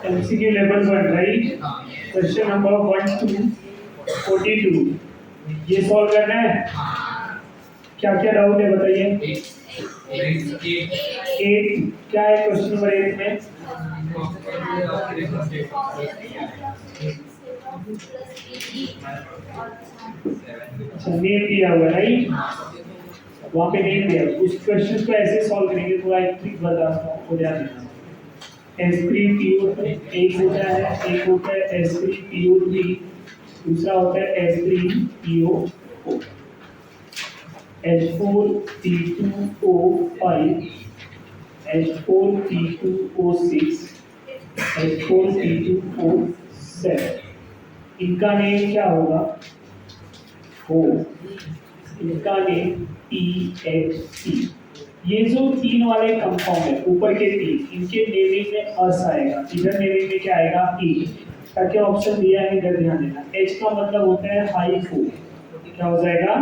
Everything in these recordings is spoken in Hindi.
MCQ level 1 right. Question number 1 to 42 ये सॉल्व करना है। क्या क्या डाउट है बताइए। 8 क्या है क्वेश्चन नंबर 8 में? अच्छा नेम दिया हुआ राइट, वहाँ पे नेम दिया। उस क्वेश्चन को ऐसे सॉल्व करेंगे तो आई थिंक बताता हूँ, हो जाएगा। S3PO एक होता है, एक होता है S3PO3, दूसरा होता है S3PO4, H4P2O5, H4P2O6, H4P2O7। इनका नेम क्या होगा? हो इनका नेम PHC। ये जो तीन वाले कंपाउंड है ऊपर के तीन, इनके नेमिंग में अस आएगा, इधर नेमिंग में क्या आएगा? ई। ताकि ऑप्शन दिया है इधर ध्यान देना। H का मतलब होता है हाइफो, क्या हो जाएगा?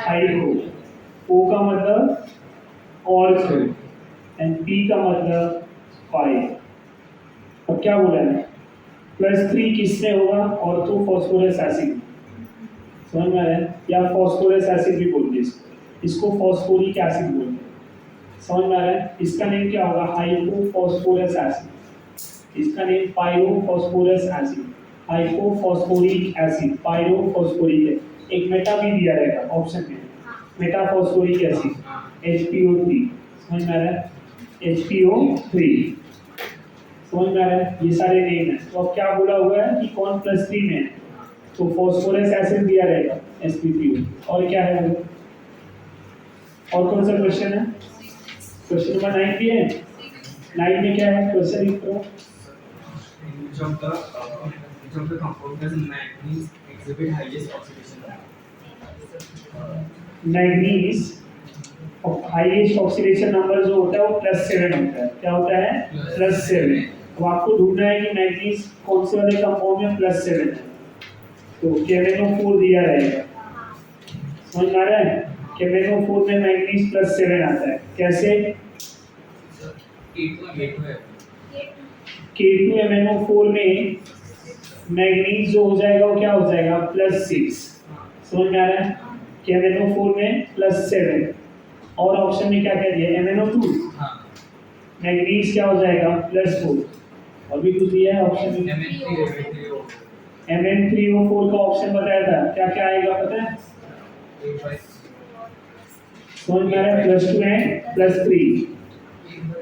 हाइफो। O का मतलब ऑर्थो एंड P का मतलब फाइव। अब क्या बोला है? +3 किससे होगा? ऑर्थो फॉस्फोरस एसिड, समझ में आ रहा है? या फॉस्फोरस एसिड भी बोलते हैं इसको फॉस्फोरिक एसिड बोलते हैं, समझ में आ रहा है? इसका नेम क्या होगा? Hypophosphorous acid. इसका name pyrophosphorous acid, hypophosphoric acid, pyrophosphoric है। एक मेटा भी दिया रहेगा ऑप्शन में, मेटाफॉस्फोरिक एसिड HPO3, समझ में आ रहा है? HPO3, समझ में आ रहा है? ये सारे नेम है। तो अब क्या बोला हुआ है कि कौन +3 में है? तो फॉस्फोरस एसिड दिया रहेगा Sp3। और क्या है वो? और कौन सा क्वेश्चन है? क्वेश्चन नंबर 9 भी है। 9 में क्या है क्वेश्चन? लिख दो। Which of the compound does manganese exhibit highest oxidation level? Manganese highest oxidation number जो होता है वो +7 होता है। क्या होता है? +7। अब आपको ढूंढना है कि मैग्नीज कौन से वाले कंपाउंड में +7 है। तो KMnO4 दिया रहेगा, समझ में आ रहा है? KMnO4 में मैग्नीज +7 आता है। कैसे? K2MnO4 में मैग्नीज जो हो जाएगा वो क्या हो जाएगा? +6, समझ में आ रहा है? KMnO4 में +7 और ऑप्शन में क्या कह दिया? MnO2 मैग्नीज क्या हो जाएगा? +4 और भी कुछ दिया है ऑप्शन में। Mn3O4 का ऑप्शन बताया था, क्या क्या आएगा पता है? समझ में आ रहा है? +2 एंड +3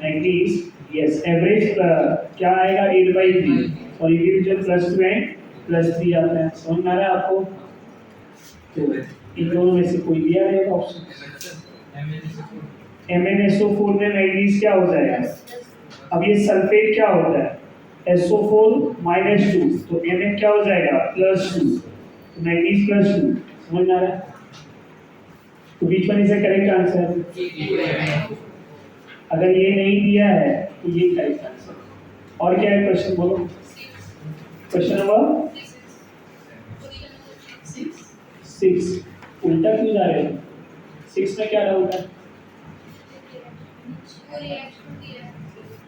मैग्नीज, यस। एवरेज क्या आएगा? 8/3 और इंडिविजुअल +2 एंड +3 आता है। समझ में आ रहा है आपको? तो इन दोनों में से कोई दिया रहेगा ऑप्शन। MnSO4 में मैग्नीज क्या हो जाएगा? अब ये सल्फेट क्या होता है? SO4 -2, तो Mn क्या हो जाएगा? +2, तो मैग्नीज +2, समझ में आ रहा है? तो बीच में इसे करेक्ट आंसर। अगर ये नहीं दिया है तो ये करेक्ट आंसर। और क्या है क्वेश्चन बोलो? Question number 6। उल्टा क्यों जा रहे हो? 6 में क्या डाउट है?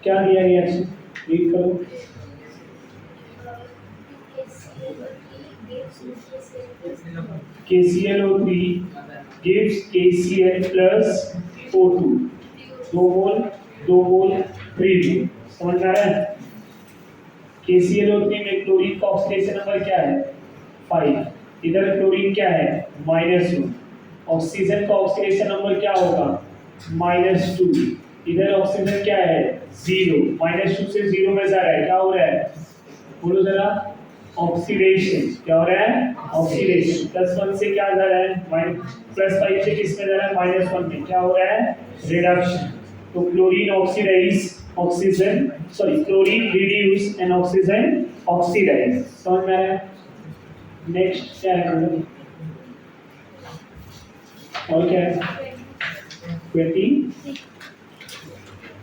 क्या दिया रिएक्शन? रीड करो। KClO3 gives KCl plus O2, 2 मोल 2 मोल 3 मोल, समझ में आ रहा है? KClO3 में क्लोरीन का ऑक्सीडेशन नंबर क्या है? 5। इधर क्लोरीन क्या है? -1। ऑक्सीजन का ऑक्सीडेशन नंबर क्या होगा? -2। इधर ऑक्सीजन क्या है? 0। -2 से 0 में जा रहा है, क्या हो रहा है? बोलो जरा। ऑक्सीडेशन। क्या हो रहा है? ऑक्सीडेशन। +1 से क्या जा रहा है? +5 से किस में जा रहा है? -1 में। क्या हो रहा है? रिडक्शन। तो chlorine oxidize oxygen, sorry chlorine reduce and oxygen oxidize, समझ में आ रहा है? नेक्स्ट क्या है? और क्या है? 20।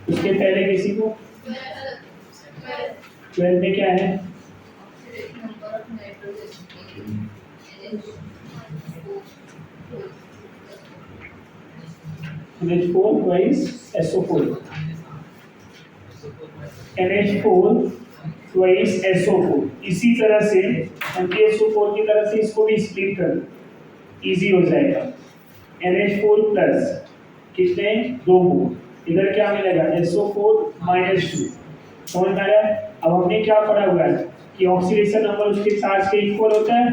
उसके पहले किसी को 12 में क्या है? NH4 twice SO4, NH4 twice SO4। इसी तरह से MgSO4 की तरह से इसको भी स्प्लिट कर, इजी हो जाएगा। NH4 प्लस कितने, 2 मोल, इधर क्या मिलेगा SO4 -2। समझ में आ रहा है? अब हमने क्या पढ़ा हुआ है कि ऑक्सीडेशन नंबर उसके चार्ज के इक्वल होता है,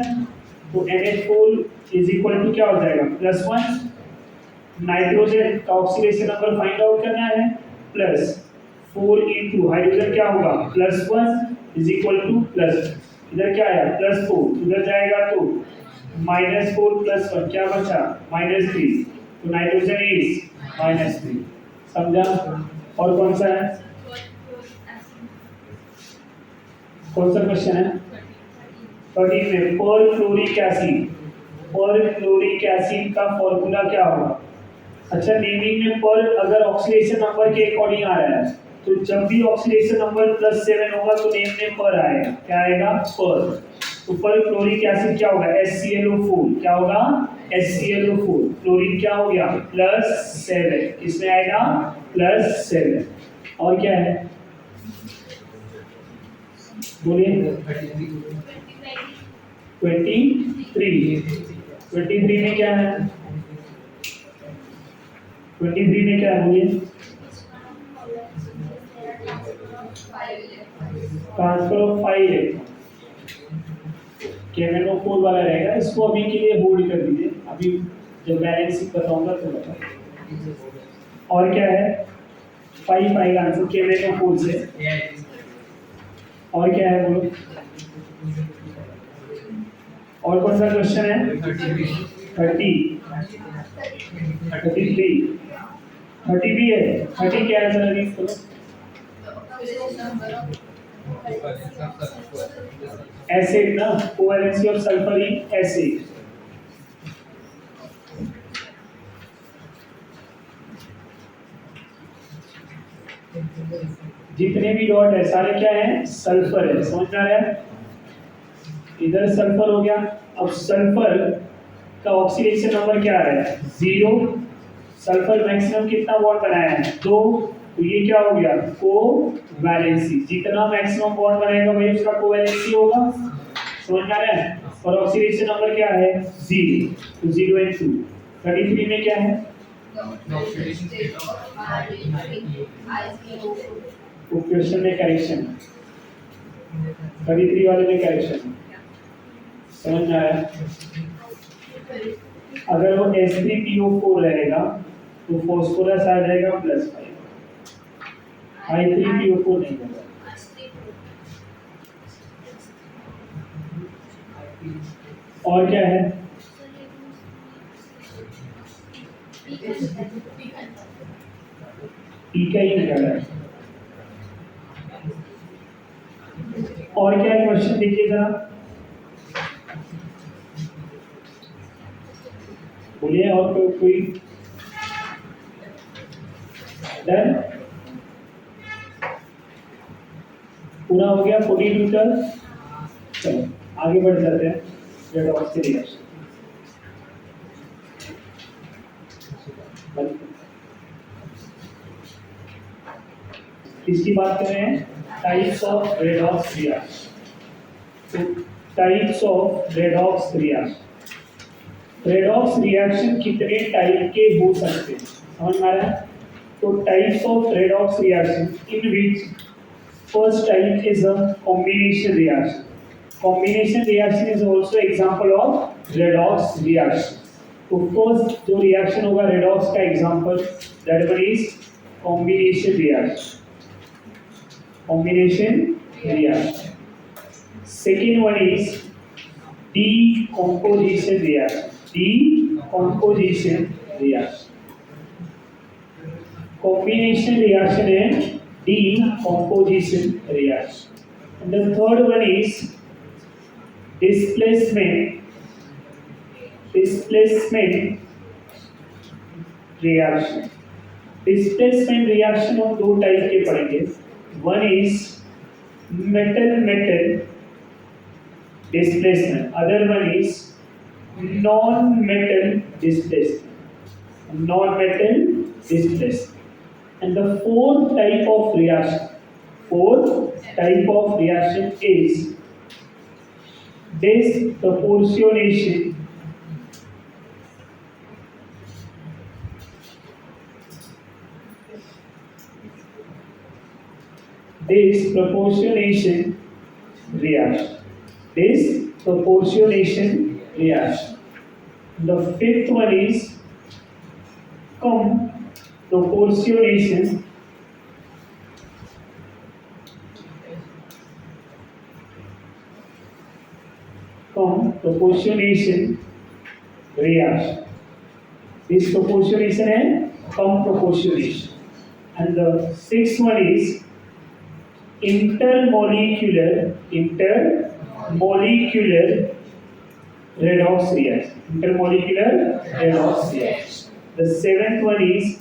तो NH4 इज इक्वल टू क्या हो जाएगा +1। नाइट्रोजन का ऑक्सीडेशन नंबर फाइंड आउट करना है, +4 इंटू हाइड्रोजन क्या होगा +1 इज इक्वल टू प्लस, इधर क्या आया +4, इधर जाएगा तो -4 + 1 क्या बचा -3, तो नाइट्रोजन इज -3। समझा? और कौन सा है, कौन सा क्वेश्चन है 13 में, पर क्लोरिक एसिड, पर क्लोरिक एसिड का फॉर्मूला क्या होगा। अच्छा, नेमिंग में पर अगर ऑक्सीडेशन नंबर के अकॉर्डिंग आ रहा है, तो जब भी ऑक्सीडेशन नंबर +7 होगा तो नेम में पर आएगा, क्या आएगा पर। तो पर क्लोरिक एसिड क्या होगा HClO4, क्या होगा HClO4, क्लोरीन क्या हो गया +7, इसमें आएगा +7। और क्या है बोलिए 23 में क्या है, 23 में क्या है बोलिए, ट्रांसफर ऑफ 5 इलेक्ट्रॉन, KMnO4 वाला रहेगा। इसको अभी के लिए होल्ड कर दीजिए, अभी जब बैलेंसिंग बताऊंगा तो बताऊंगा। और क्या है 5 आएगा आंसर KMnO4 से। और क्या है बोलो, और कौन सा क्वेश्चन है 30 भी है, 30 क्या है सर रीड करो। एसिड ना, covalency of sulphur in acid. जितने भी डॉट है सारे क्या है सल्फर है, समझ में आ रहा है। इधर सल्फर हो गया। अब सल्फर का ऑक्सीडेशन नंबर क्या आ रहा है 0। सल्फर मैक्सिमम कितना बॉन्ड बनाया है 2, तो ये क्या हो गया कोवैलेंसी, जितना मैक्सिमम बॉन्ड बनाएगा वही उसका कोवैलेंसी होगा, समझ में आ रहा है। और ऑक्सीडेशन नंबर क्या है 0, तो 0 and 2। 33 में क्या है, वो क्वेश्चन में करेक्शन, 33 वाले में करेक्शन, समझ में आया। अगर वो H3PO4 रहेगा तो फॉस्फोरस आ जाएगा +5, I3PO4 नहीं होगा। और क्या है ई का ही निकाला है। और क्या है क्वेश्चन देखिए जरा, बोलिए और कोई डन, पूरा हो गया 42 तक। चलो आगे बढ़ जाते हैं रेडॉक्स के रिएक्शन। किसकी बात कर रहे हैं, टाइप्स ऑफ रेडॉक्स रिएक्शन। तो types of redox reaction, redox reaction कितने टाइप के हो सकते हैं, समझ में आ रहा है। तो types of redox reaction in which first type is a combination reaction. Combination reaction is also example of redox reaction. तो फर्स्ट जो रिएक्शन होगा रेडॉक्स का example that one is combination reaction, combination reaction. Second one is decomposition reaction, decomposition reaction, combination reaction and decomposition reaction. And the third one is displacement reaction. Displacement reaction हम दो टाइप के पढ़ेंगे, one is metal displacement, other one is non-metal displacement, non-metal displacement. And the fourth type of reaction is disproportionation. Disproportionation reaction. Disproportionation reaction. The fifth one is comproportionation. Comproportionation reaction. Disproportionation and comproportionation. And the sixth one is intermolecular redox reaction. Intermolecular redox reaction. The seventh one is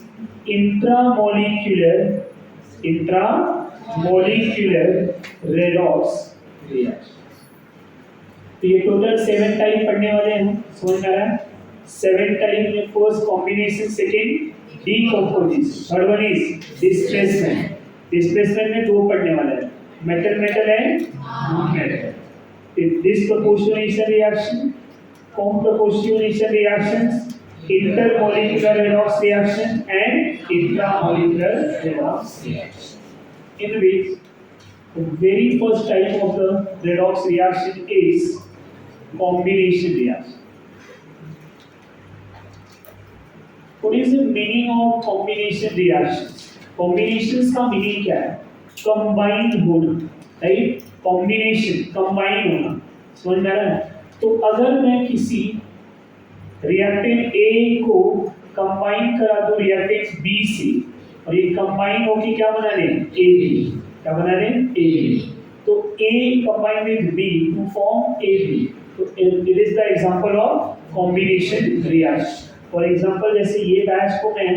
intramolecular redox reaction. तो ये टोटल 7 टाइप पढ़ने वाले हैं, समझ में आ रहा है? 7 टाइप में first combination, second decomposition, third one is displacement. Displacement में 2 पढ़ने वाले हैं, metal and non metal. Disproportionation reaction, comproportionation reactions, intermolecular redox reaction and intramolecular redox reaction, in which the very first type of the redox reaction is combination reaction. What is the meaning of combination reactions? Combinations का meaning क्या है? Combine होना, right? Combination, combine होना, समझ में आ रहा है? तो अगर मैं किसी रिएक्टेंट A को कंबाइन करा दो रिएक्टेंट B से, और ये कंबाइन होके क्या बना लें? AB. क्या बना लें? AB. तो A combine with B to form AB. तो it is the example of combination reaction. For example, जैसे ये बैच को मैं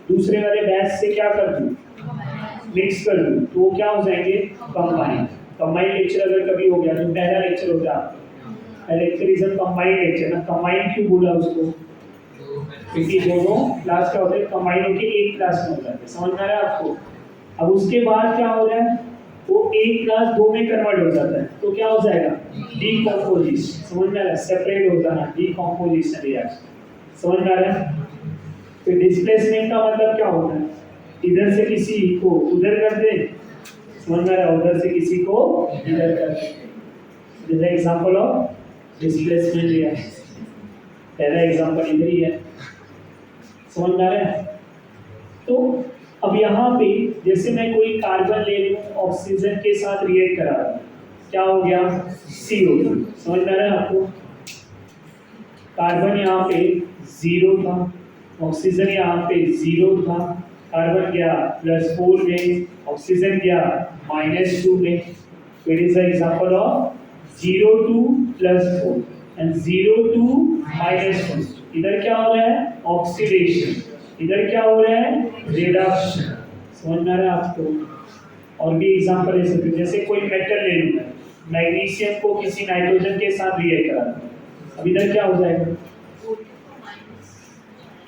दूसरे वाले बैच से क्या कर दूं? मिक्स कर दूं, तो वो क्या हो जाएंगे? कंबाइन. कंबाइन लेक्चर अगर कभी हो गया तो पहला लेक्चर हो गया, lecture is a combined lecture ना. कंबाइंड क्यों बोला उसको? क्योंकि दोनों क्लास क्या होते हैं? कंबाइंड होकर एक क्लास में हो जाते हैं. समझ में आ रहा है आपको? अब उसके बाद क्या हो रहा है? वो एक क्लास 2 में कन्वर्ट हो जाता है, तो क्या हो जाएगा? डीकंपोजिशन. समझ में आ रहा है? सेपरेट हो जाना, डीकंपोजिशन रिएक्शन. समझ में आ रहा है? तो डिस्प्लेसमेंट का मतलब क्या होता है? इधर से किसी को उधर कर दे, समझ में आ रहा है? उधर से किसी को इधर कर दे. This is example of displacement reaction. पहला एग्जांपल इधर ही है, समझ में आ रहा है? तो अब यहाँ पे जैसे मैं कोई कार्बन ले लूँ, ऑक्सीजन के साथ रिएक्ट करा रहा हूँ, क्या हो गया? CO2. समझ में आ रहा है आपको? कार्बन यहाँ पे 0 था, ऑक्सीजन यहाँ पे 0 था. कार्बन गया +4 में, ऑक्सीजन गया -2 में. तो it is the example of 0 2 +4 and 0 2 -2. इधर क्या हो रहा है? ऑक्सीडेशन. इधर क्या हो रहा है? रिडक्शन. समझ में आ रहा है आपको? और भी एग्जांपल ले सकते हैं, जैसे कोई मेटल ले लूँ, मैग्नीशियम को किसी नाइट्रोजन के साथ रिएक्ट करा दूँ, अब इधर क्या हो जाएगा?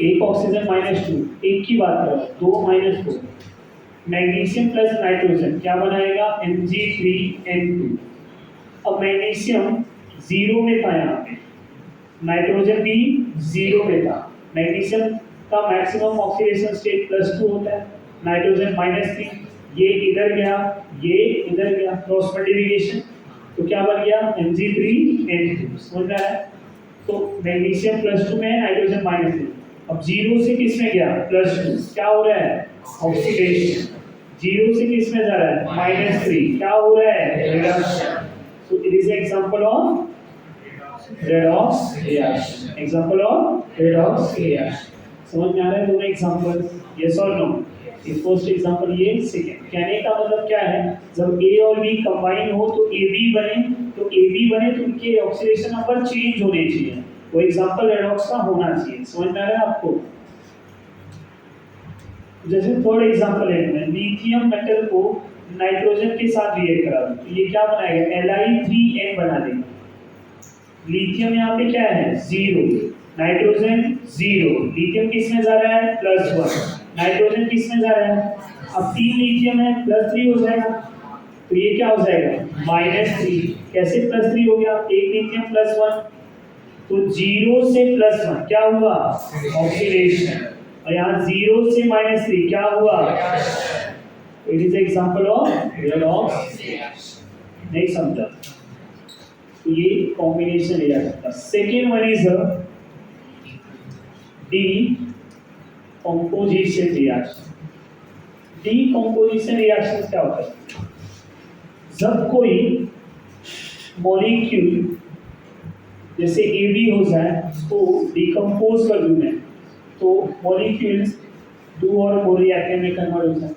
एक ऑक्सीजन -2, एक की बात करो, 2 -2. मैग्नीशियम प्लस नाइट्रोजन क्या बनाएगा? Mg3N2. अब मैग्नीशियम 0 में था, यहाँ पे नाइट्रोजन भी 0 में था. मैग्नीशियम का मैक्सिमम ऑक्सीडेशन स्टेट +2 होता है, नाइट्रोजन -3. ये इधर गया, ये इधर गया, क्रॉस मल्टीप्लिकेशन, तो क्या बन गया? Mg3N2. समझ रहा है? तो मैग्नीशियम +2 में है, नाइट्रोजन -3. अब 0 से किस में गया? +2. क्या हो रहा है? ऑक्सीडेशन. 0 से किस में जा रहा है? -3. क्या हो रहा है? Reduction. So it is an example of redox reaction. Example of redox reaction. समझ में आ रहा है दोनों एग्जांपल? Yes or no? ये फर्स्ट एग्जांपल, ये सेकंड. कहने का मतलब क्या है? जब A और B कंबाइन हो तो AB बने, तो उनके ऑक्सीडेशन नंबर चेंज होने चाहिए. वो एग्जांपल रेडॉक्स का होना चाहिए. समझ में आ रहा है आपको? जैसे थर्ड एग्जांपल है, लिथियम मेटल को नाइट्रोजन के साथ रिएक्ट करा दो, तो ये क्या बनाएगा? Li3N बना देगा. लिथियम यहाँ पे क्या है? 0, नाइट्रोजन 0, लिथियम किस में जा रहा है? +1. नाइट्रोजन किस में जा रहा है? अब 3 लिथियम है, +3 हो जाएगा, तो ये क्या हो जाएगा? -3। कैसे +3 हो गया? 1 लिथियम +1, तो 0 से +1 क्या हुआ? ऑक्सीडेशन। और यहाँ 0 से -3 क्या हुआ? It is example of redox. नहीं समझा? तो ये कॉम्बिनेशन रिएक्शन का second one is decomposition reaction. Decomposition reaction क्या होता है? जब कोई मॉलिक्यूल जैसे AB हो जाए, उसको डिकम्पोज कर दूं मैं, तो मॉलिक्यूल्स 2 और 4 रिएक्टर में कन्वर्ट हो जाए।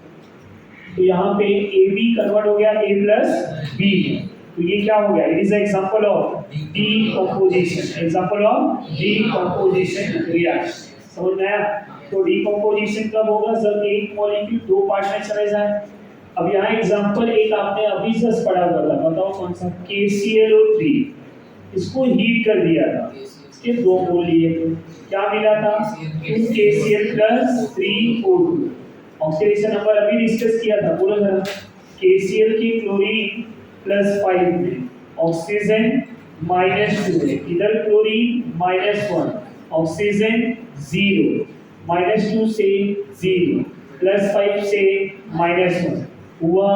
तो यहाँ पे AB कन्वर्ट हो गया A प्लस B में, तो ये क्या हो गया? It is example of decomposition. Example of decomposition reaction. समझ में आया? तो डीकंपोजिशन कब होगा? जब एक मॉलिक्यूल 2 पार्ट में चले जाए। अब यहाँ एग्जांपल एक आपने अभी जस्ट पढ़ा हुआ था, बताओ कौन सा? KClO3, इसको हीट कर दिया था, इसके 2 मोल लिए थे, क्या मिला था? 2KCl + 3O2। ऑक्सीडेशन नंबर अभी डिस्कस किया था, बोलो जरा। KCl की क्लोरीन +5 में, ऑक्सीजन -2 है, इधर क्लोरीन -1, ऑक्सीजन 0, -2 से 0, +5 से -1, हुआ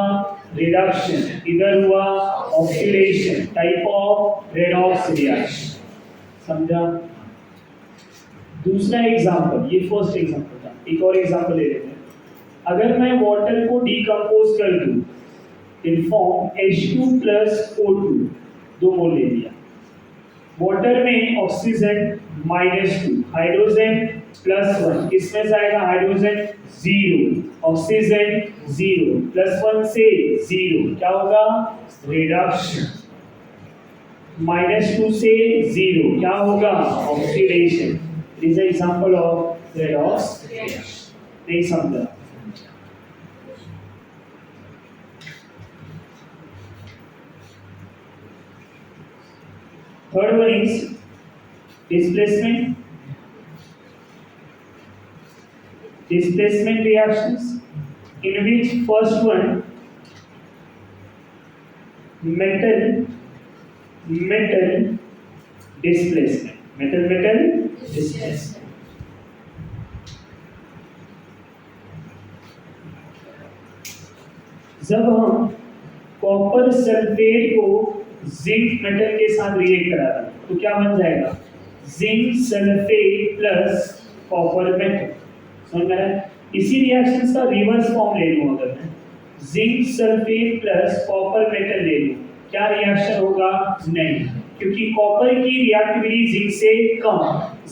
रिडक्शन, इधर हुआ oxidation, type of redox reaction. समझा? दूसरा एग्जांपल, ये फर्स्ट एग्जांपल था, एक और एग्जांपल ले लेते हैं। अगर मैं वाटर को डिकम्पोज कर दूं इन फॉर्म H2 + O2, 2 मोल ले लिया, वाटर में ऑक्सीजन -2, हाइड्रोजन +1, किसमें जाएगा? हाइड्रोजन 0, ऑक्सीजन 0, +1 से 0, क्या होगा? रिडक्शन। -2 से 0 क्या होगा? Oxidation. This is example of redox reaction. नहीं समझा? Third one is displacement reactions, in which first one metal displacement। जब हम कॉपर सल्फेट को जिंक मेटल के साथ रिएक्ट कराते हैं, तो क्या बन जाएगा? Zinc sulphate plus copper metal. समझ में आया? इसी रिएक्शंस का रिवर्स फॉर्म ले लूं, अगर मैं zinc sulphate plus copper metal ले लूं, क्या रिएक्शन होगा? नहीं, क्योंकि कॉपर की रिएक्टिविटी जिंक से कम,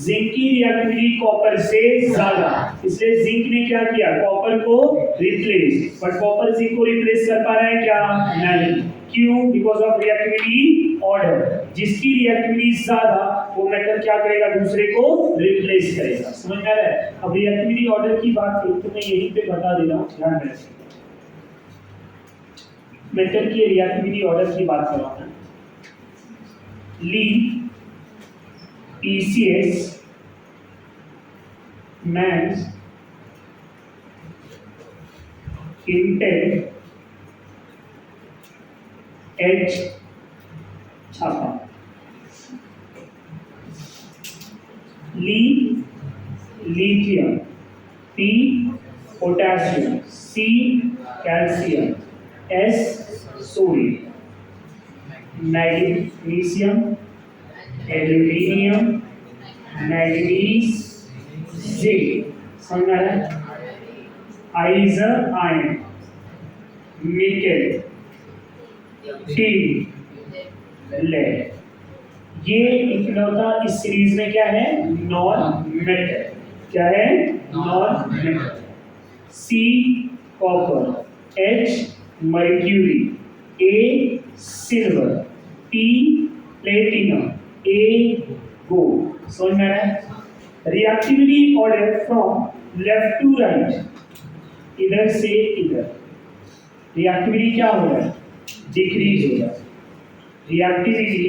जिंक की रिएक्टिविटी कॉपर से ज्यादा, इसलिए जिंक ने क्या किया? कॉपर को रिप्लेस। बट कॉपर जिंक को रिप्लेस कर पा रहा है क्या? नहीं। क्यों? Because of reactivity order. जिसकी रिएक्टिविटी ज्यादा, वो मेटल क्या करेगा? दूसरे को रिप्लेस करेगा। समझ में आ रहा है? अब रिएक्टिविटी ऑर्डर की बात करूं तो मैं यहीं पे बता दे रहा हूं, ध्यान रखिए। मेटल की रिएक्टिविटी ऑर्डर की बात कर रहा हूं। ली, PCS, मैंस, इंटेल, H छापा। ली lithium, P potassium, C calcium, S sodium, magnesium, aluminium, manganese, zinc. समझ में आ रहा है? Iron, nickel, tin, lead. ये इकलौता इस सीरीज में क्या है? Non metal. क्या है? Non metal. C copper, H mercury, A silver, P platinum, A gold. समझ में आ रहा है? Reactivity order from left to right, इधर से इधर रिएक्टिविटी क्या हो रहा है? डिक्रीज हो रहा है। Reactivity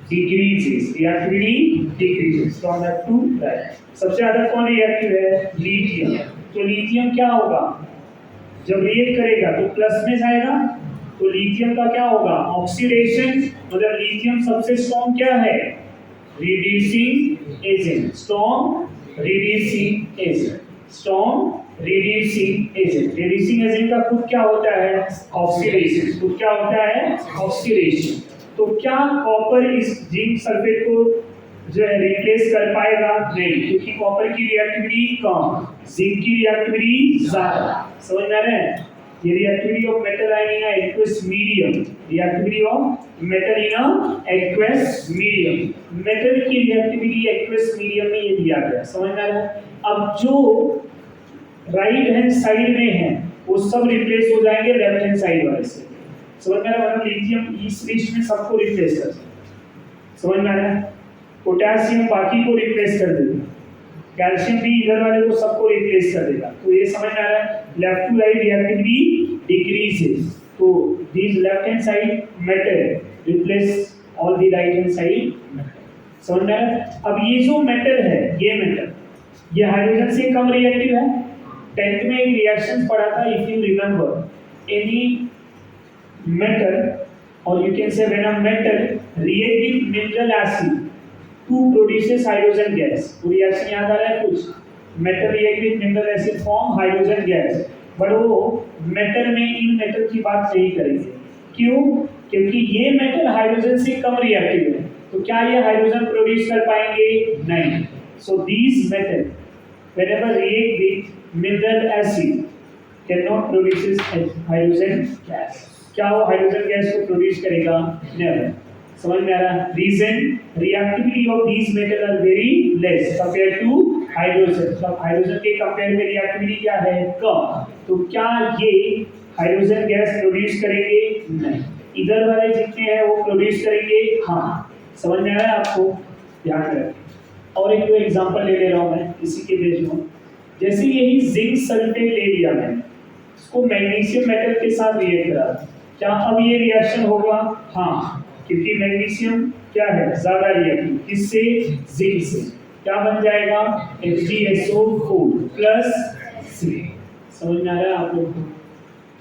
decreases, reactivity decreases from left to right. सबसे ज्यादा कौन रिएक्टिव है? लिथियम। तो लिथियम क्या होगा? जब रिएक्ट करेगा तो प्लस में जाएगा, तो लिथियम का क्या होगा? ऑक्सीडेशन। मतलब लिथियम सबसे स्ट्रॉन्ग क्या है? Reducing agent, strong reducing agent, strong reducing agent. Reducing agent का खुद क्या होता है? ऑक्सीडेशन। खुद क्या होता है? ऑक्सीडेशन। तो क्या कॉपर इस जिंक सल्फेट को जो है रिप्लेस कर पाएगा? नहीं, क्योंकि कॉपर की रिएक्टिविटी कम, जिंक की रिएक्टिविटी ज्यादा। समझ में आ रहा है? ये reactivity of metal in a aqueous medium, reactivity of metal in a aqueous medium. Metal की रिएक्टिविटी एक्वस मीडियम में ये दिया गया। समझ में आ रहा है? अब जो राइट हैंड साइड में है वो सब रिप्लेस हो जाएंगे लेफ्ट हैंड साइड वाले से। समझ में आ रहा है? मतलब लिथियम इस लिस्ट में सबको रिप्लेस कर सकते। समझ में आ रहा है? पोटेशियम बाकी को रिप्लेस कर देगा, कैल्शियम भी इधर वाले को सबको रिप्लेस कर देगा। तो ये समझ में आ रहा है? Left to right reactivity decreases, तो this left hand side metal replace all the right hand side metal. समझ में आ रहा है? अब ये जो मेटल है, ये मेटल ये हाइड्रोजन से कम रिएक्टिव है। 10th में एक रिएक्शन पढ़ा था, if you remember, any metal, or you can say when a metal react with mineral acid to produces hydrogen gas। वो रिएक्शन याद आ रहा है कुछ? Metal react with mineral acid form hydrogen gas, but वो मेटल में इन मेटल की बात नहीं करेंगे। क्यों? क्योंकि ये मेटल हाइड्रोजन से कम रिएक्टिव है, तो क्या ये हाइड्रोजन प्रोड्यूस कर पाएंगे? नहीं। So these metal whenever react with mineral acid cannot produces hydrogen gas। क्या वो हाइड्रोजन गैस को प्रोड्यूस करेगा? नेवर। समझ में आ रहा है? Reason, reactivity of these metal are very less compare to hydrogen. तो हाइड्रोजन के कंपेयर में रिएक्टिविटी क्या है? कम। तो क्या ये हाइड्रोजन गैस प्रोड्यूस करेंगे? नहीं। इधर वाले जितने हैं वो प्रोड्यूस करेंगे? हाँ। समझ में आ रहा है आपको? ध्यान रखें। और एक एग्जांपल ले रहा हूं मैं इसी के बेस में। जैसे यही जिंक सल्फेट ले लिया मैंने, इसको मैग्नीशियम मेटल के साथ रिएक्ट करा, क्या अब ये रिएक्शन होगा? हाँ, क्योंकि मैग्नीशियम क्या है? ज्यादा रिएक्टिव। किससे? जिंक से। क्या बन जाएगा? FgSO4 plus C। समझ में आ रहा है आप लोग को?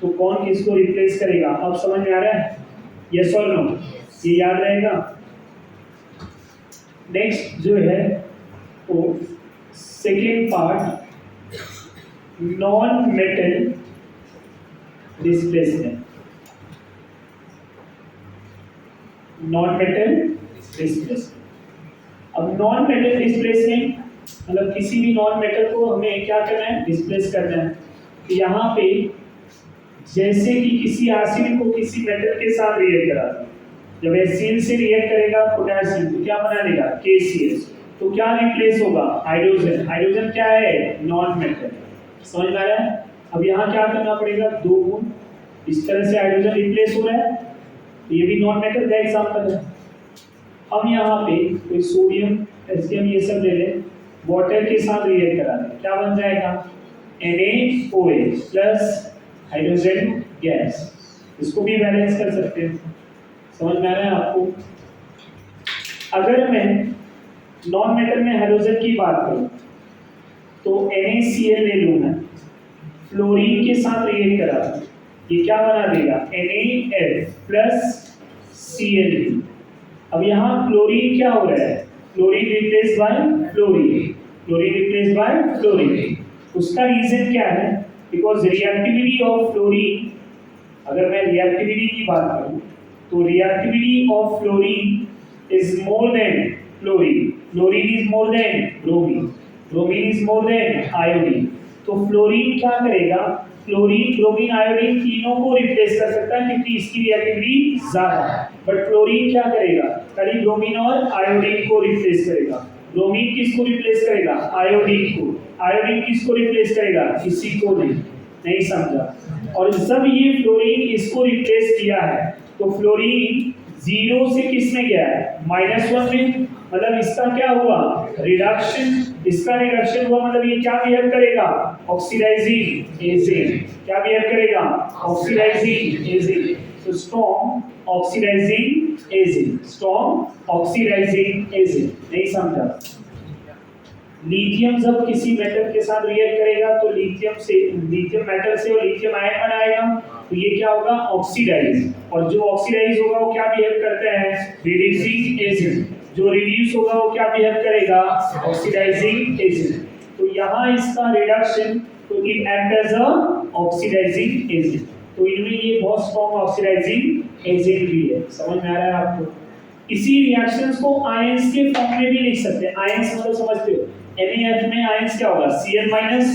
तो कौन किसको रिप्लेस करेगा? अब समझ में आ रहा है? यस और नो? ये याद रहेगा? नेक्स्ट जो है वो second part, non metal displacement. Non metal displacement. अब नॉन मेटल डिस्प्लेसमेंट मतलब किसी भी नॉन मेटल को हमें क्या करना है? डिस्प्लेस करना है। तो यहाँ पे जैसे कि किसी एसिड को किसी मेटल के साथ रिएक्ट करा, जब HCl से रिएक्ट करेगा पोटेशियम तो क्या बना लेगा? KCl। तो क्या रिप्लेस होगा? हाइड्रोजन। हाइड्रोजन क्या है? Non metal. समझ में आ रहा है? अब यहाँ क्या करना पड़ेगा? 2 गुण। इस तरह से हाइड्रोजन रिप्लेस हो रहा है, तो ये भी नॉन मेटल का एग्जांपल है। हम यहाँ पे कोई सोडियम HCl ये सब ले लें, वाटर के साथ रिएक्ट करा दें, क्या बन जाएगा? NaOH plus hydrogen gas. इसको भी बैलेंस कर सकते हैं। समझ में आ रहा है आपको? अगर मैं नॉन मेटल में हाइड्रोजन की बात करूं तो NaCl ले लूंगा, फ्लोरीन के साथ रिएक्ट करा, ये क्या बना देगा? NaF plus Cl। अब यहाँ क्लोरीन क्या हो रहा है? Chlorine replace by fluorine, chlorine replace by fluorine. उसका रीजन क्या है? बिकॉज रिएक्टिविटी ऑफ फ्लोरीन, अगर मैं रिएक्टिविटी की बात करूं तो reactivity of fluorine is more than fluorine, fluorine is more than bromine, bromine is more than iodine. तो फ्लोरीन क्या करेगा? फ्लोरीन, ब्रोमीन, आयोडीन तीनों को रिप्लेस कर सकता है क्योंकि इसकी रिएक्टिविटी ज्यादा है, बट फ्लोरीन क्या करेगा? खाली ब्रोमीन और आयोडीन को रिप्लेस करेगा। ब्रोमीन किसको रिप्लेस करेगा? आयोडीन को। आयोडीन किसको रिप्लेस करेगा? किसी को नहीं समझा। और जब ये फ्लोरीन इसको रिप्लेस किया है तो फ्लोरीन 0 से किस में गया है? -1 में। मतलब इसका क्या हुआ? रिडक्शन। इसका रिडक्शन हुआ मतलब ये क्या बिहेव करेगा? Oxidising agent. क्या बिहेव करेगा? Oxidising agent. तो strong oxidising agent, strong oxidising agent. नहीं समझा? लिथियम जब किसी मेटल के साथ रिएक्ट करेगा तो लिथियम मेटल से वो लिथियम आयन बनाएगा, तो ये क्या होगा? ऑक्सीडाइज। और जो ऑक्सीडाइज होगा वो क्या बिहेव करता है? Reducing agent. जो रिड्यूस होगा वो क्या बिहेव करेगा? Oxidising agent. तो यहाँ इसका रिडक्शन, तो it act as a oxidizing agent. तो इनमें ये बहुत स्ट्रॉन्ग ऑक्सीडाइजिंग एजेंट भी है। समझ में आ रहा है आपको? इसी रिएक्शंस को आयंस के फॉर्म में भी लिख सकते हैं। आयंस मतलब समझते हो? NaF में आयंस क्या होगा? Cl-,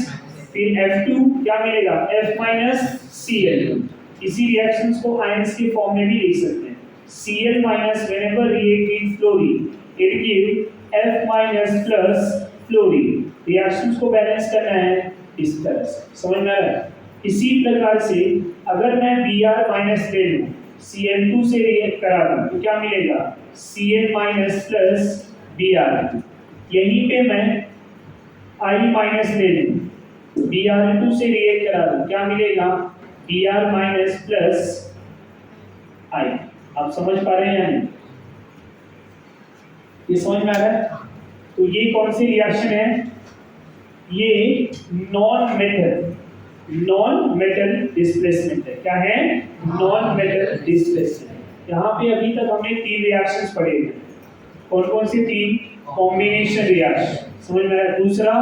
फिर F2 क्या मिलेगा? F-Cl2। इसी रिएक्शंस को आयंस के फॉर्म में भी लिख सकते हैं। Cl- whenever react with fluorine it give F- plus fluorine। Reactions को बैलेंस करना है इस तरह से। समझ में आ रहा है? इसी प्रकार से अगर मैं Br- ले लूं, Cl2 से रिएक्ट करा दूं, तो क्या मिलेगा? Cl- plus Br2। यहीं पे मैं I- ले लूं, Br2 से रिएक्ट करा दूं, क्या मिलेगा? Br- plus I। आप समझ पा रहे हैं या नहीं? ये समझ में आ रहा है? तो ये कौन सी रिएक्शन है? ये नॉन मेटल डिस्प्लेसमेंट है। क्या है? Non metal displacement. यहाँ पे अभी तक हमने 3 रिएक्शंस पढ़े हैं। कौन कौन सी 3? कॉम्बिनेशन रिएक्शन, समझ में आया? दूसरा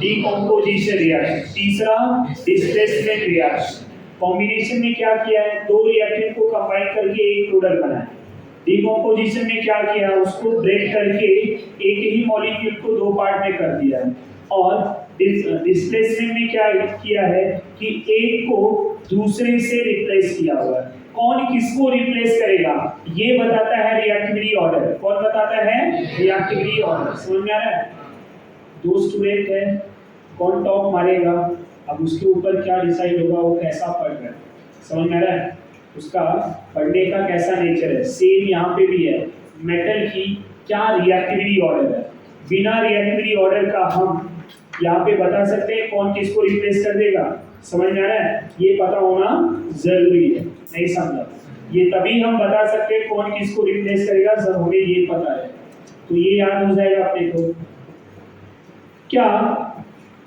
डिकम्पोजिशन रिएक्शन, तीसरा डिस्प्लेसमेंट रिएक्शन। कॉम्बिनेशन में क्या किया है? 2 रिएक्टेंट को कंबाइन करके एक प्रोडक्ट बनाया। डिकम्पोजिशन में क्या किया? उसको ब्रेक करके एक ही मॉलिक्यूल को 2 पार्ट में कर दिया है। और डिस्प्लेसमेंट में क्या किया है कि एक को दूसरे से रिप्लेस किया हुआ है। कौन किसको रिप्लेस करेगा ये बताता है रिएक्टिविटी ऑर्डर। कौन बताता है? Reactivity order. समझ में आ रहा है? 2 स्टूडेंट है, कौन टॉप मारेगा, अब उसके ऊपर क्या डिसाइड होगा, वो कैसा पढ़ रहा है। समझ में आ रहा है? उसका पढ़ने का कैसा नेचर है। सेम यहाँ पे भी है, मेटल की क्या रिएक्टिविटी ऑर्डर है। बिना रिएक्टिविटी ऑर्डर का हम यहाँ पे बता सकते हैं कौन किसको रिप्लेस कर देगा। समझ में आ रहा है? ये पता होना जरूरी है। नहीं समझा? ये तभी हम बता सकते हैं कौन किसको रिप्लेस करेगा जब हमें ये पता है। तो ये याद हो जाएगा अपने को। क्या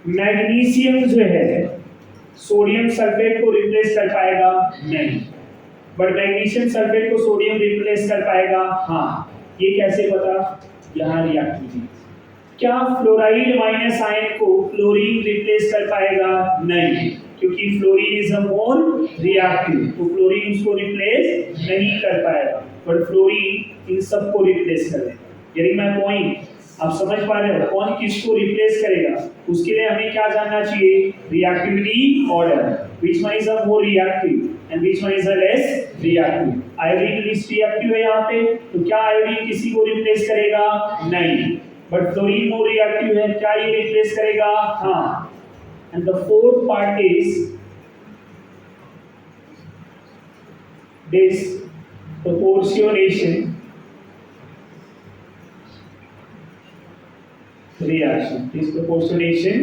मैग्नीशियम जो है सोडियम सल्फेट को रिप्लेस कर पाएगा? नहीं। बट मैग्नीशियम सल्फेट को सोडियम रिप्लेस कर पाएगा? हाँ। ये कैसे पता? यहाँ रिएक्टिविटी। क्या फ्लोराइड माइनस आयन को फ्लोरीन रिप्लेस कर पाएगा? नहीं, क्योंकि fluorine is a more reactive, तो फ्लोरीन उसको रिप्लेस नहीं कर पाएगा। बट फ्लोरीन इन सब को रिप्लेस करेगा। यानी मैं पॉइंट आप समझ पा रहे हो? कौन किसको रिप्लेस करेगा उसके लिए हमें क्या जानना चाहिए? Reactivity order. Which one is a more reactive and which one is a less reactive. Iodine least reactive है यहाँ पे, तो क्या आयोडीन किसी को रिप्लेस करेगा? नहीं। बट फ्लोरीन मोर रिएक्टिव है, क्या ये रिप्लेस करेगा? हाँ। And the fourth part is disproportionation reaction। disproportionation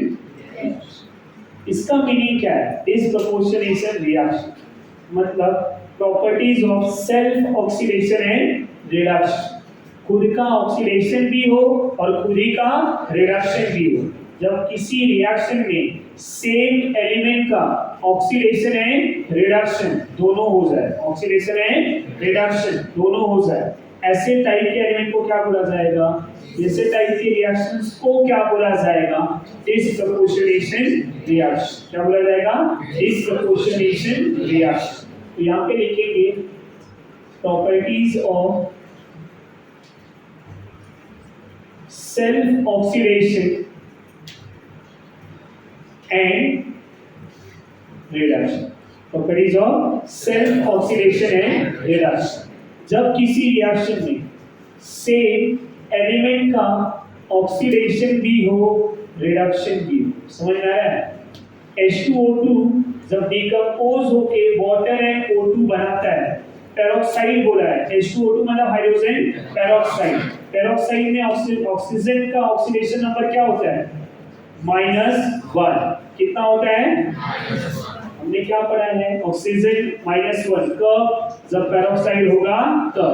इसका मीनिंग क्या है? disproportionation reaction मतलब properties of self oxidation and reduction. खुद का ऑक्सीडेशन भी हो और खुद ही का रिडक्शन भी हो। जब किसी रिएक्शन में सेम एलिमेंट का ऑक्सीडेशन एंड रिडक्शन दोनों हो जाए, ऑक्सीडेशन एंड रिडक्शन दोनों हो जाए, ऐसे टाइप के एलिमेंट को क्या बोला जाएगा? ऐसे टाइप के रिएक्शंस को क्या बोला जाएगा? Disproportionation reaction. क्या बोला जाएगा? Disproportionation reaction. तो यहाँ पे लिखेंगे properties of self oxidation and reduction. Properties of self oxidation and reduction. जब किसी रिएक्शन में सेम एलिमेंट का ऑक्सीडेशन भी हो रिडक्शन भी हो। समझ में आ रहा है? H2O2 जब डिकम्पोज होके वाटर एंड O2 बनाता है, पेरोक्साइड बोला है। H2O2 मतलब हाइड्रोजन पेरोक्साइड। पेरोक्साइड में ऑक्सीजन का ऑक्सीडेशन नंबर क्या होता है? -1। कितना होता है? हमने क्या पढ़ा है, ऑक्सीजन -1 कब, जब पेरोक्साइड होगा तब।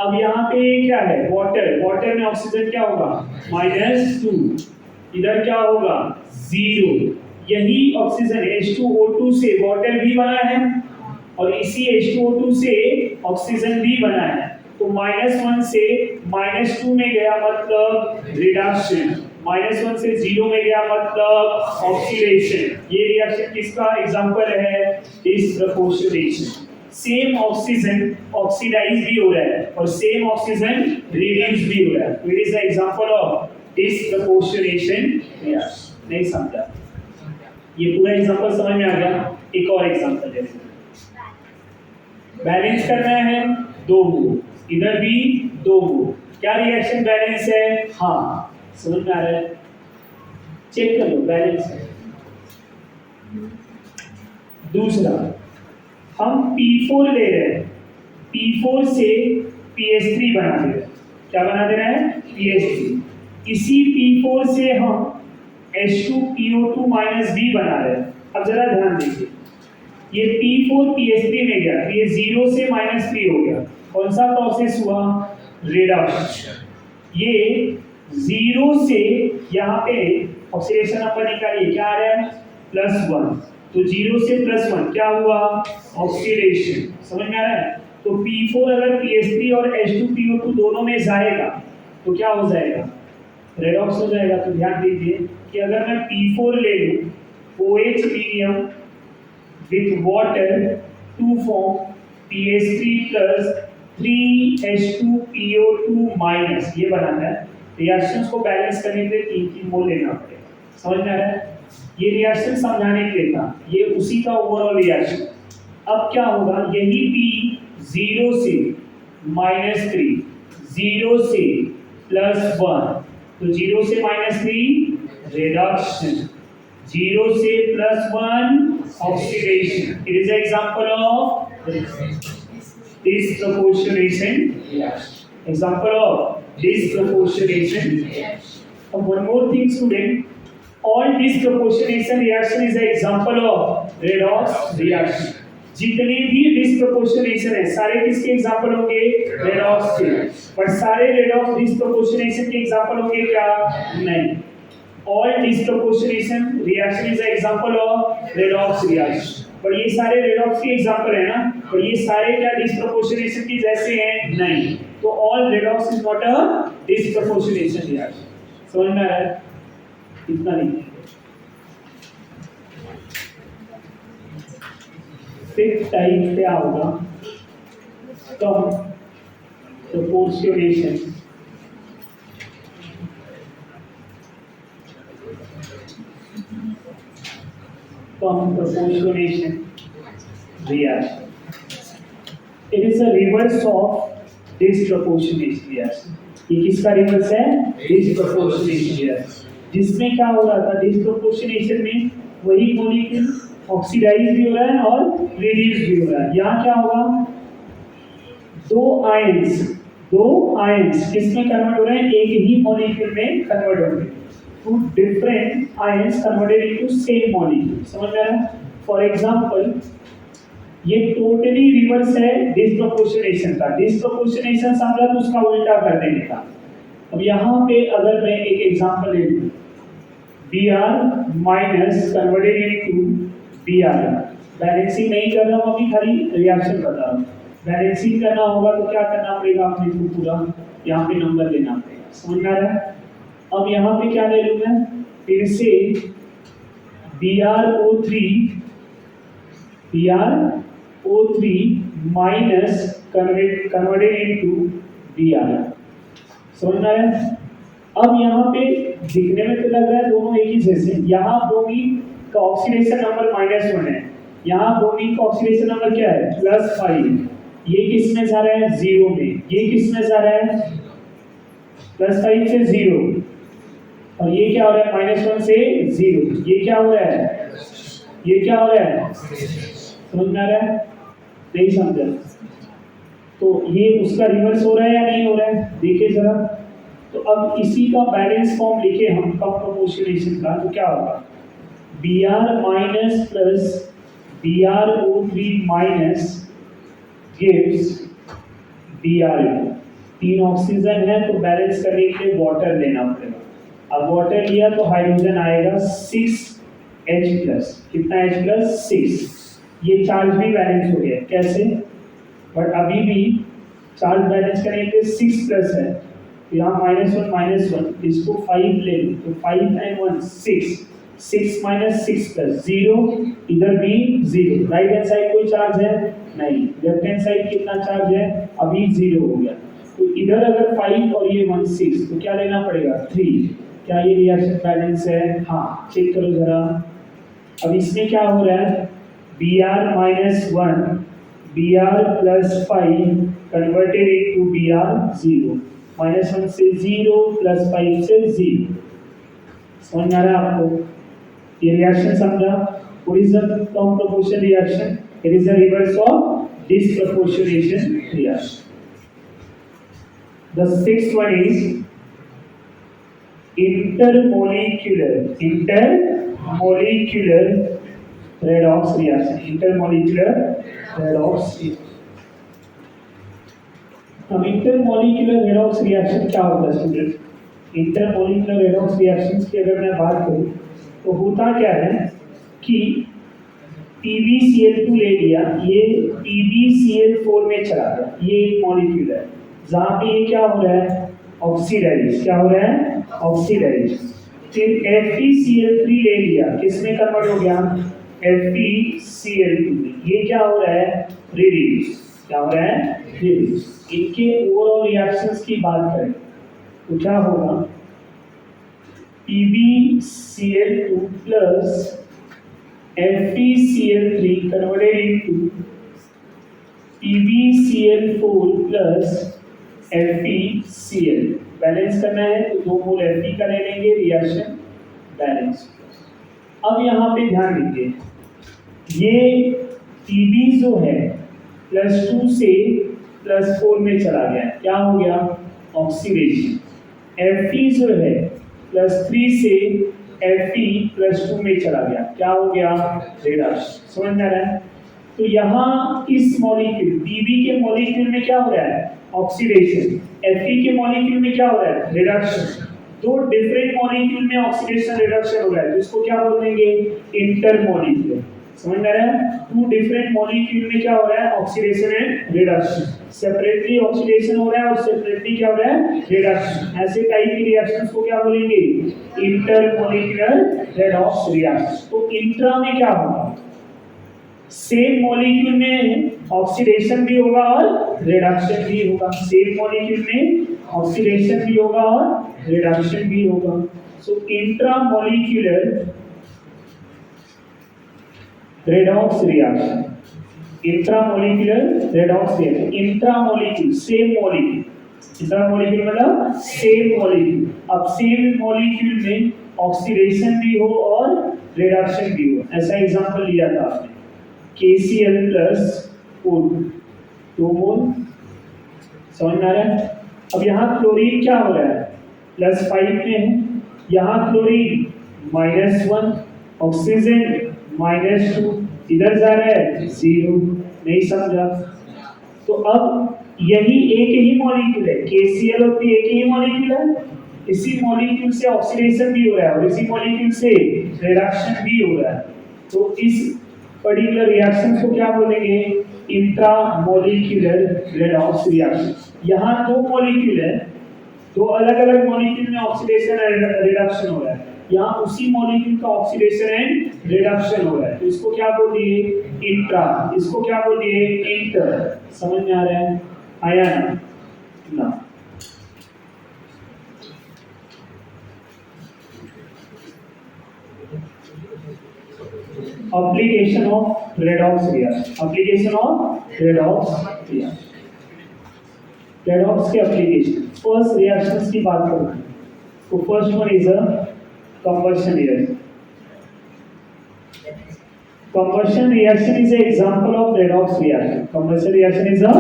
अब यहाँ पे क्या है, वाटर, वाटर में ऑक्सीजन क्या होगा -2, इधर क्या होगा 0। यही ऑक्सीजन H2O2 से वाटर भी बना है और इसी H2O2 से ऑक्सीजन भी बना है। तो -1 से -2 में गया मतलब रिडक्शन, -1 से 0 में गया मतलब ऑक्सीडेशन। ये रिएक्शन किसका एग्जांपल है, डिसप्रपोर्शनेशन। सेम ऑक्सीजन ऑक्सीडाइज भी हो रहा है और सेम ऑक्सीजन रिड्यूस भी हो रहा है, तो it is the example of disproportionation reaction. नहीं समझा, ये पूरा एग्जांपल समझ में आ गया। एक और एग्जांपल है, बैलेंस करना है 2 मोल, इधर भी 2 मोल, क्या रिएक्शन बैलेंस है, हाँ समझ में आ रहा है, चेक कर लो बैलेंस है। दूसरा हम P4 ले रहे हैं, P4 से PS3 बना दे रहे हैं, क्या बना दे रहे हैं, PS3। इसी P4 से हम H2PO2 भी बना रहे हैं। अब जरा ध्यान दीजिए, ये P4 PS3 में गया तो ये 0 से -3 हो गया, कौन सा प्रोसेस हुआ, रिडक्शन। ये 0 से यहाँ पे ऑक्सीडेशन नंबर निकालिए, क्या आ रहा है +1, तो 0 से +1 क्या हुआ, ऑक्सीडेशन। समझ में आ रहा है, तो P4 अगर PS3 और H2PO2 दोनों में जाएगा तो क्या हो जाएगा, रेडॉक्स हो जाएगा। तो ध्यान दीजिए कि अगर मैं P4 ले लूं, OH medium with water to form PS3 प्लस 3H2PO2 ये बनाना है। रिएक्शंस को बैलेंस करने के लिए 3 मोल लेना पड़ेगा। समझ में आ रहा है, ये रिएक्शन समझाने के लिए था, ये उसी का ओवरऑल रिएक्शन। अब क्या होगा, यही P 0 से -3, 0 से +1, तो 0 से -3 रिडक्शन, 0 से +1 oxidation. It is example of disproportionation reaction. Example of disproportionation reaction. And one more thing, student, all disproportionation reaction is an example of redox reaction. जितने भी डिस्प्रोपोर्शनेशन है सारे किसके एग्जांपल होंगे, रेडॉक्स के। पर सारे रेडॉक्स डिस्प्रोपोर्शनेशन के एग्जांपल होंगे क्या, नहीं। All disproportionation reaction is example of redox reaction, पर ये सारे रेडॉक्स के एग्जांपल है ना, पर ये सारे क्या डिस्प्रोपोर्शनेशन के जैसे हैं, नहीं। तो all redox is not a disproportionation reaction. समझ में आ रहा है, इतना नहीं। फिफ्थ टाइप क्या होगा, कम proportionation reaction. It is a reverse of disproportionation reaction. ये किसका रिवर्स है, disproportionation reaction, जिसमें क्या हो रहा था, disproportionation में वही मॉलिक्यूल ऑक्सीडाइज भी हो रहा है और रिड्यूस भी हो रहा है। यहाँ क्या होगा, दो आयंस किसमें कन्वर्ट हो रहे हैं, एक ही मॉलिक्यूल में कन्वर्ट हो रहे हैं। Two different ions converted into same molecule. समझ में आ रहा है, फॉर एग्जांपल ये टोटली रिवर्स है डिस्प्रोपोर्शनेशन का। डिस्प्रोपोर्शनेशन समझा तो उसका उल्टा कर देने का। अब यहाँ पे अगर मैं एक एग्जांपल ले लूँ, Br minus converted into Br, balancing नहीं कर रहा हूँ अभी, खाली रिएक्शन बता रहा हूँ। बैलेंसिंग करना होगा तो क्या करना पड़ेगा, अपने को पूरा यहाँ पे नंबर लेना पड़ेगा। समझ में आ रहा है। अब यहाँ पे क्या ले लूँ मैं, फिर से BrO3 minus converted into Br। समझ में आ रहा है। अब यहाँ पे दिखने में तो लग रहा है दोनों एक ही जैसे, यहाँ ब्रोमीन का ऑक्सीडेशन नंबर -1 है, यहाँ ब्रोमीन का ऑक्सीडेशन नंबर क्या है, +5। ये किस में जा रहा है, 0 में, ये किस में जा रहा है, +5 से 0, और ये क्या हो रहा है, -1 से 0। ये क्या हो रहा है, ये क्या हो रहा है, समझ में आ रहा है, नहीं समझा तो ये उसका रिवर्स हो रहा है या नहीं हो रहा है, देखिए जरा। तो अब इसी का बैलेंस फॉर्म लिखे हम कम प्रोपोर्शनेशन का, तो क्या होगा, Br minus plus BrO3 minus gives BrO। 3 oxygen है तो बैलेंस करने के लिए वाटर लेना पड़ेगा। अब वाटर लिया तो हाइड्रोजन आएगा 6H+। कितना H+? 6। ये चार्ज भी बैलेंस हो गया। कैसे? बट अभी भी चार्ज बैलेंस करने के लिए 6+ है, तो यहाँ -1 इसको 5 ले लो तो 5 and 1 6, 6 - 6 + 0, इधर भी 0। राइट हैंड साइड कोई चार्ज है नहीं, लेफ्ट हैंड साइड कितना चार्ज है? अभी 0 हो गया। तो इधर अगर 5 और ये 1 6, तो क्या लेना पड़ेगा? 3। क्या ये रिएक्शन बैलेंस है? हाँ, चेक करो जरा। अब इसमें क्या हो रहा है? Br-1 Br + 5 converted into Br0। -1 से 0 + 5 से 0। समझ आ रहा है आपको? ये रिएक्शन समझा? What is the term proportion reaction? It is the reverse of disproportionation reaction. The sixth one is intermolecular redox reaction. Intermolecular redox reaction. अब इंटरमोलिकुलर रेडॉक्स रिएक्शन क्या होता है स्टूडेंट? इंटरमोलिकुलर रेडॉक्स रिएक्शंस की अगर मैं बात करूं तो होता क्या है कि PbCl2 ले लिया, ये PbCl4 में चला गया। ये एक मॉलिक्यूल है जहां पे ये क्या हो रहा है? ऑक्सीडाइज। क्या हो रहा है? ऑक्सीडाइज। फिर FeCl3 ले लिया, किसमें कन्वर्ट हो गया? FeCl2 में। ये क्या हो रहा है? रिड्यूस। क्या हो रहा है? रिड्यूस। इनके ओवरऑल रिएक्शंस की बात करें तो क्या होगा? PbCl2 plus FeCl3 converted into PbCl4 plus FeCl। Balance करना है तो 2 मोल Fe का ले लेंगे, रिएक्शन बैलेंस। अब यहाँ पे ध्यान दीजिए, ये Pb जो है +2 से +4 में चला गया। क्या हो गया? ऑक्सीडेशन। Fe जो है +3 से Fe+2 में चला गया। क्या हो गया? रिडक्शन। समझ में आ रहा है? तो यहाँ इस मॉलिक्यूल Pb के मॉलिक्यूल में क्या हो रहा है? ऑक्सीडेशन। Fe के मॉलिक्यूल में क्या हो रहा है? रिडक्शन। 2 डिफरेंट मॉलिक्यूल में ऑक्सीडेशन रिडक्शन हो रहा है, जिसको क्या बोल देंगे? इंटरमॉलिक्यूलर। समझ में आ रहा है? 2 डिफरेंट मॉलिक्यूल में क्या हो रहा है? Oxidation and reduction. Separately oxidation हो रहा है और सेपरेटली क्या हो रहा है? रिडक्शन। ऐसे टाइप की रिएक्शंस को क्या बोलेंगे? Intermolecular redox reaction. तो इंट्रा में क्या होगा? सेम मॉलिक्यूल में ऑक्सीडेशन भी होगा और रिडक्शन भी होगा। सेम मॉलिक्यूल में ऑक्सीडेशन भी होगा और रिडक्शन भी होगा। So intramolecular redox reaction। Intramolecular redox reaction. Intramolecule same molecule, intramolecule मतलब सेम मॉलिक्यूल। अब सेम मॉलिक्यूल में ऑक्सीडेशन भी हो और रिडक्शन भी हो। ऐसा एग्जांपल लिया था आपने, KCl + O2 2 मोल। समझ में आ रहा है? अब यहाँ क्लोरीन क्या हो रहा है? +5 में है, यहाँ क्लोरीन -1, ऑक्सीजन -2, इधर जा रहा है 0। नहीं समझा? तो अब यही एक ही मॉलिक्यूल है, KCl और P एक ही मॉलिक्यूल है। इसी मॉलिक्यूल से ऑक्सीडेशन भी हो रहा है और इसी मॉलिक्यूल से रिडक्शन भी हो रहा है। तो इस पर्टिकुलर रिएक्शन को क्या बोलेंगे? Intramolecular redox reaction. यहाँ 2 मॉलिक्यूल है, 2 अलग-अलग मॉलिक्यूल में ऑक्सीडेशन एंड रिडक्शन हो रहा है। यहाँ उसी मॉलिक्यूल का ऑक्सीडेशन एंड रिडक्शन हो रहा है, तो इसको क्या बोल दिए? इंट्रा। इसको क्या बोल दिए? इंटर। समझ में आ रहा है? आया ना? Application of redox reaction। Application of redox reaction। redox के application। फर्स्ट रिएक्शंस की बात करते हैं तो first one is a combustion reaction। Combustion reaction is an example of redox reaction। Combustion reaction is a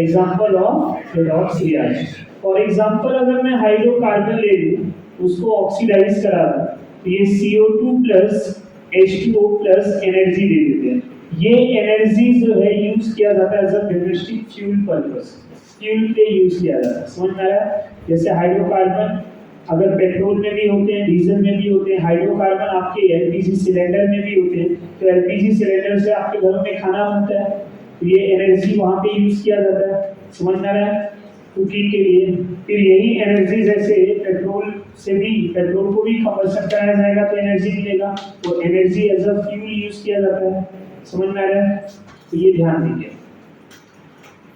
example of redox reaction। For example, अगर मैं हाइड्रोकार्बन ले लूं, उसको ऑक्सीडाइज करा दूं, तो ये CO2 + H2O+ एनर्जी दे देते हैं। ये एनर्जी जो है यूज किया जाता है as a domestic fuel purpose, fuel पे यूज किया जाता है। समझ में आ रहा है? जैसे हाइड्रोकार्बन अगर पेट्रोल में भी होते हैं, डीजल में भी होते हैं, हाइड्रोकार्बन आपके एलपीजी सिलेंडर में भी होते हैं, तो एलपीजी सिलेंडर से आपके घरों में खाना बनता है, तो ये एनर्जी वहाँ पे यूज किया जाता है। समझ में आ रहा है? कुकिंग के लिए। फिर यही एनर्जी जैसे पेट्रोल से भी, पेट्रोल को भी कंबशन कराया जाएगा तो एनर्जी मिलेगा, तो energy as a fuel use किया जाता है। समझ में आ रहा है? तो ये ध्यान दीजिए।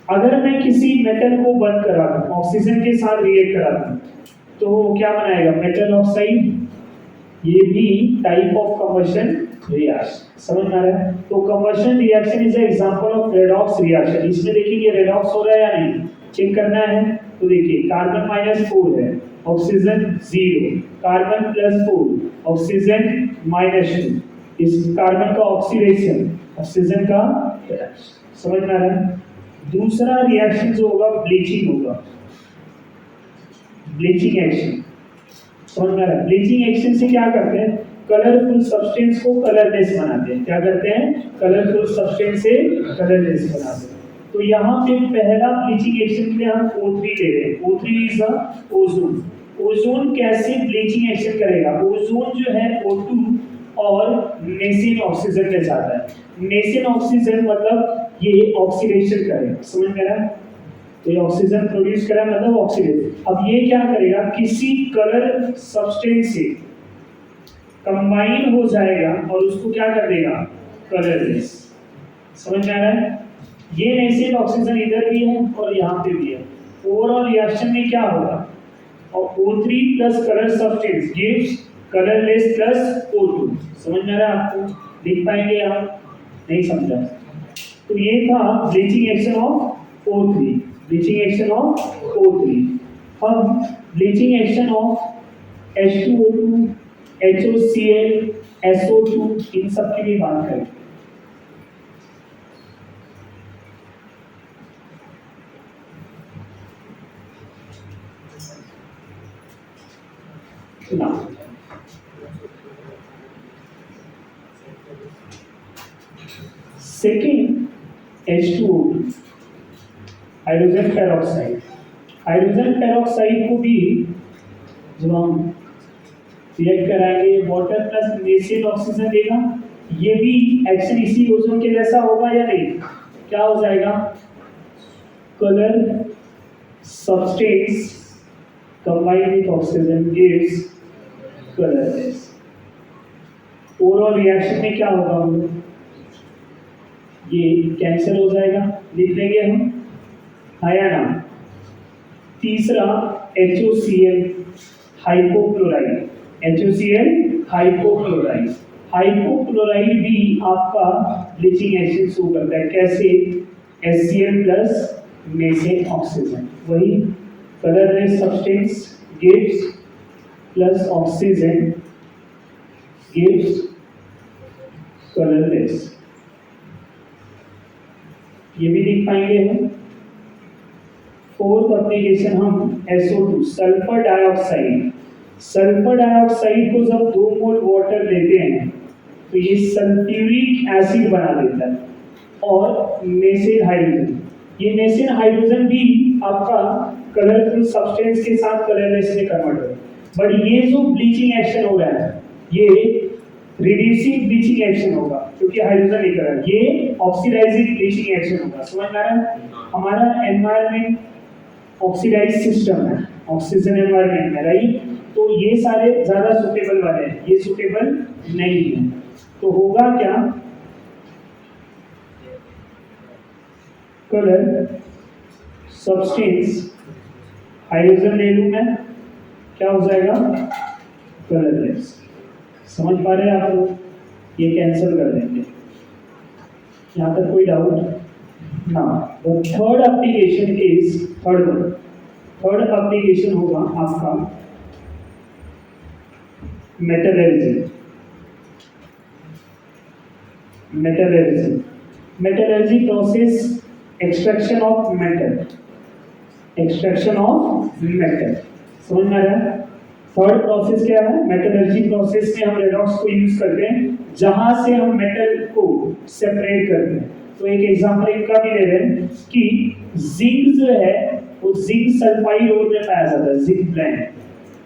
अगर मैं किसी मेटल को बर्न करा दूं, ऑक्सीजन के साथ रिएक्ट करा दूं, तो क्या बनाएगा? Metal oxide. ये भी टाइप ऑफ कंबशन रिएक्शन। समझ में आ रहा है? तो combustion reaction is example of redox reaction. इसमें देखिए रेडॉक्स हो रहा है या नहीं, चेक करना है। तो देखिए कार्बन -4 है, ऑक्सीजन 0, कार्बन +4, ऑक्सीजन -2, इस कार्बन का ऑक्सीडेशन, ऑक्सीजन का रिडक्शन। समझ में आ रहा है? दूसरा रिएक्शन जो होगा ब्लीचिंग होगा, ब्लीचिंग एक्शन। समझ में आ रहा है? ब्लीचिंग एक्शन से क्या करते हैं? कलरफुल सब्सटेंस को कलरलेस बनाते हैं। क्या करते हैं? कलरफुल सब्सटेंस से कलरलेस बनाते हैं। तो यहाँ पे पहला ब्लीचिंग एक्शन के लिए हम O3 ले रहे हैं। O3 is a ozone. Ozone कैसे ब्लीचिंग एक्शन करेगा? ओजोन जो है O2 और नेसेन ऑक्सीजन में जाता है। नेसेन ऑक्सीजन मतलब ये ऑक्सीडेशन करेगा। समझ में आ रहा है? तो ये ऑक्सीजन प्रोड्यूस करा मतलब ऑक्सीडेशन। अब ये क्या करेगा? किसी कलर सब्सटेंस से कंबाइन हो जाएगा और उसको क्या कर देगा? कलरलेस। समझ में आ रहा है? ये नेसेंट ऑक्सीजन इधर भी है और यहाँ पे भी है। ओवरऑल रिएक्शन में क्या होगा? और O3 plus colour substance gives colourless plus O2। समझ में आ रहा है आपको? लिख पाएंगे आप? नहीं समझा? तो ये था bleaching action of O3, bleaching action of O3। हम bleaching action of H2O2, HOCl, SO2 इन सब की भी बात करें। Second H2O2, hydrogen peroxide. Hydrogen peroxide को भी जब हम रिएक्ट कराएंगे वाटर प्लस नेसेंट ऑक्सीजन देगा, ये भी एक्शन इसी ओजोन के जैसा होगा या नहीं? क्या हो जाएगा? Colour substance combined with oxygen gives colorless। Overall reaction में क्या होगा? ये कैंसिल हो जाएगा, लिख लेंगे हम, आया ना? तीसरा HOCl hypochloride, HOCl hypochloride. Hypochloride भी आपका ब्लीचिंग एक्शन शो करता है। कैसे? HCl प्लस नेसेंट ऑक्सीजन, वही colourless substance gives plus oxygen gives colourless. ये भी लिख पाएंगे हम। फोर्थ एप्लीकेशन हम SO2 sulphur dioxide. Sulphur dioxide को जब 2 मोल वाटर लेते हैं तो ये सल्फ्यूरिक एसिड बना देता है और नेसेन हाइड्रोजन। ये नेसेन हाइड्रोजन भी आपका कलरफुल सब्सटेंस के साथ कलरलेस में कन्वर्ट हो। बट ये जो ब्लीचिंग एक्शन हो रहा है ये रिड्यूसिंग ब्लीचिंग एक्शन होगा क्योंकि हाइड्रोजन लेकर है, ये ऑक्सीडाइजिंग ब्लीचिंग एक्शन होगा। समझ में आ रहा है? हमारा एनवायरनमेंट ऑक्सीडाइज सिस्टम है, ऑक्सीजन एनवायरनमेंट में, राइट? तो ये सारे ज्यादा सुटेबल वाले हैं, ये सुटेबल नहीं है। तो होगा क्या? कलर सब्सटेंस हाइड्रोजन ले लूं मैं, क्या हो जाएगा? कलरलेस। समझ पा रहे हैं आप लोग? ये कैंसिल कर देंगे। यहाँ तक कोई डाउट ना? The third application is third application होगा आपका metallurgy. Metallurgy process extraction of metal, extraction of metal. समझ में आ रहा है? थर्ड प्रोसेस क्या है? मेटलर्जी प्रोसेस में हम रेडॉक्स को यूज करते हैं जहां से हम मेटल को सेपरेट करते हैं। तो एक एग्जांपल इनका भी ले रहे हैं कि जिंक जो है वो जिंक सल्फाइड ore में पाया जाता है, जिंक ब्लेंड।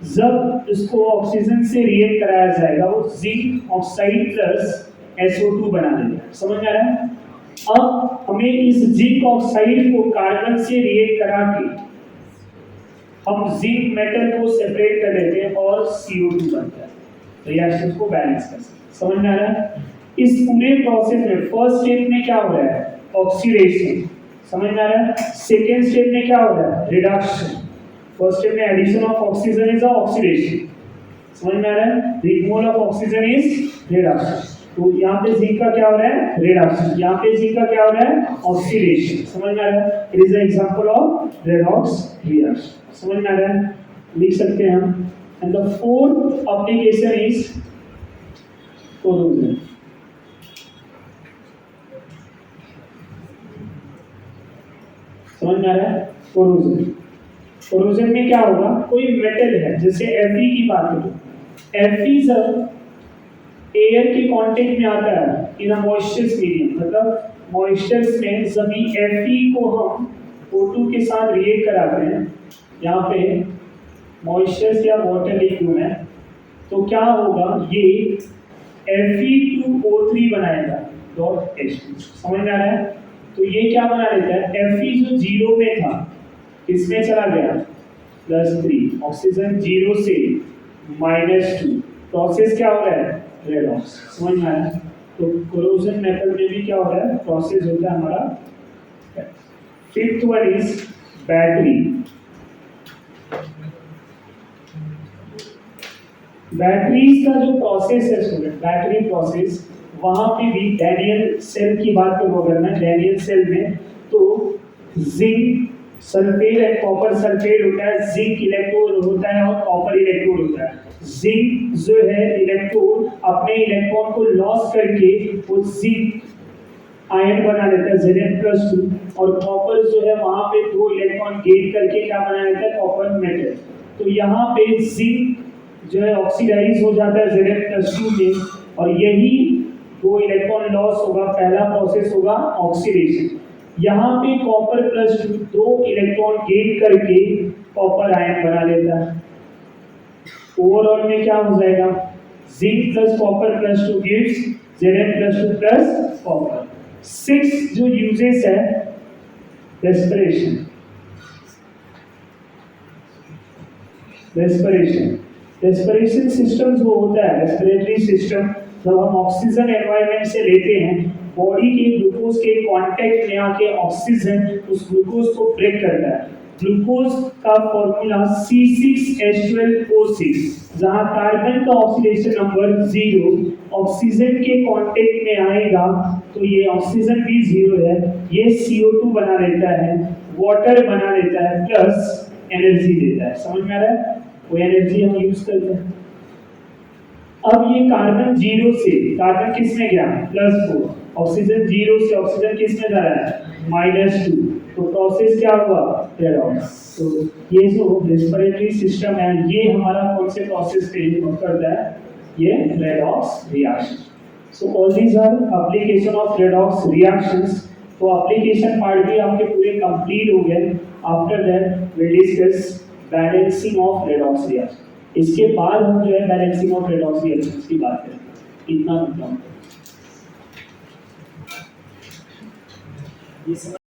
जब इसको ऑक्सीजन से रिएक्ट कराया जाएगा वो जिंक ऑक्साइड प्लस SO2 बना देगा। समझ में आ रहा है? अब हमें इस जिंक ऑक्साइड को कार्बन से रिएक्ट करा के हम जिंक मेटल को सेपरेट कर लेते हैं और CO2 बनता है। रिएक्शन को बैलेंस कर सकते हैं। समझ में आ रहा है? इस पूरे प्रोसेस में फर्स्ट स्टेप में क्या हो रहा है? ऑक्सीडेशन। समझ में आ रहा है? सेकेंड स्टेप में क्या हो रहा है? रिडक्शन। फर्स्ट स्टेप में addition of oxygen is oxidation. समझ में आ रहा है? Removal of oxygen is reduction. तो यहाँ पे जिंक का क्या हो रहा है? रिडक्शन। यहाँ पे जिंक का क्या हो रहा है? ऑक्सीडेशन। समझ में आ रहा है? It is an example of redox reaction. समझ में आ रहा है? लिख सकते हैं हम। And the fourth application is corrosion. समझ में आ रहा है? कोरोजन। कोरोजन में क्या होगा? कोई मेटल है, जैसे Fe की बात करें, Fe जब एयर के कांटेक्ट में आता है इन अ मॉइस्चरस मीडियम, मतलब मॉइस्चर्स में सभी Fe को हम O2 के साथ रिएक्ट कराते हैं, यहाँ पे मॉइस्चर्स या वाटर लिक्विड है, तो क्या होगा? ये Fe2O3 बनाएगा .H2। समझ में आ रहा है? तो ये क्या बना लेता है? Fe जो जीरो में था इसमें चला गया +3, ऑक्सीजन जीरो से -2, प्रोसेस क्या हो रहा है? रेडॉक्स। समझ में आया? तो कोरोजन मेथड में भी क्या हो रहा है? प्रोसेस होता है हमारा। Fifth one is battery. Batteries का जो प्रोसेस है स्टूडेंट, बैटरी प्रोसेस, वहां पे भी डैनियल सेल की बात करूँ अगर मैं, डैनियल सेल में तो zinc sulphate and copper sulphate होता है, जिंक इलेक्ट्रोड होता है और कॉपर इलेक्ट्रोड होता है। जिंक जो है इलेक्ट्रोड अपने इलेक्ट्रॉन को लॉस करके वो जिंक आयन बना लेता है Zn+2, और कॉपर जो है वहां पे 2 इलेक्ट्रॉन गेन करके क्या बना लेता है? Copper metal. तो यहाँ पे जिंक जो है ऑक्सीडाइज हो जाता है Zn+2 में, और यही 2 इलेक्ट्रॉन लॉस होगा, पहला प्रोसेस होगा ऑक्सीडेशन। यहाँ पे कॉपर +2 2 इलेक्ट्रॉन गेन करके कॉपर आयन बना लेता है। ओवरऑल में क्या हो जाएगा? Zinc plus copper +2 gives Zn+2 plus copper. 6 जो यूजेस है, रेस्पिरेशन। रेस्पिरेशन सिस्टम जो होता है, रेस्पिरेटरी सिस्टम, जब हम ऑक्सीजन एनवायरनमेंट से लेते हैं, बॉडी के ग्लूकोज के कांटेक्ट में आके ऑक्सीजन उस ग्लूकोज को ब्रेक करता है। ग्लूकोज का फॉर्मूला C6H12O6, जहां कार्बन का ऑक्सीडेशन नंबर 0 ऑक्सीजन के कांटेक्ट में आएगा तो ये ऑक्सीजन भी 0 है, ये CO2 बना लेता है, वाटर बना लेता है, प्लस एनर्जी देता है। समझ में आ रहा है? वो एनर्जी हम यूज करते हैं। अब ये कार्बन 0 से, कार्बन किस में गया? +4, ऑक्सीजन 0 से ऑक्सीजन किस में जा रहा है? -2, तो प्रोसेस क्या हुआ? रेडॉक्स। तो ये जो रेस्पिरेटरी सिस्टम है, ये हमारा कौन से प्रोसेस पे वर्क करता है? ये redox reaction. So all these are application of redox reactions. तो एप्लीकेशन पार्ट भी आपके पूरे कंप्लीट हो गए। After that will discuss balancing of redox reaction. इसके बाद हम जो है बैलेंसिंग ऑफ रेडॉक्स रिएक्शंस की बात करेंगे। इतना मतलब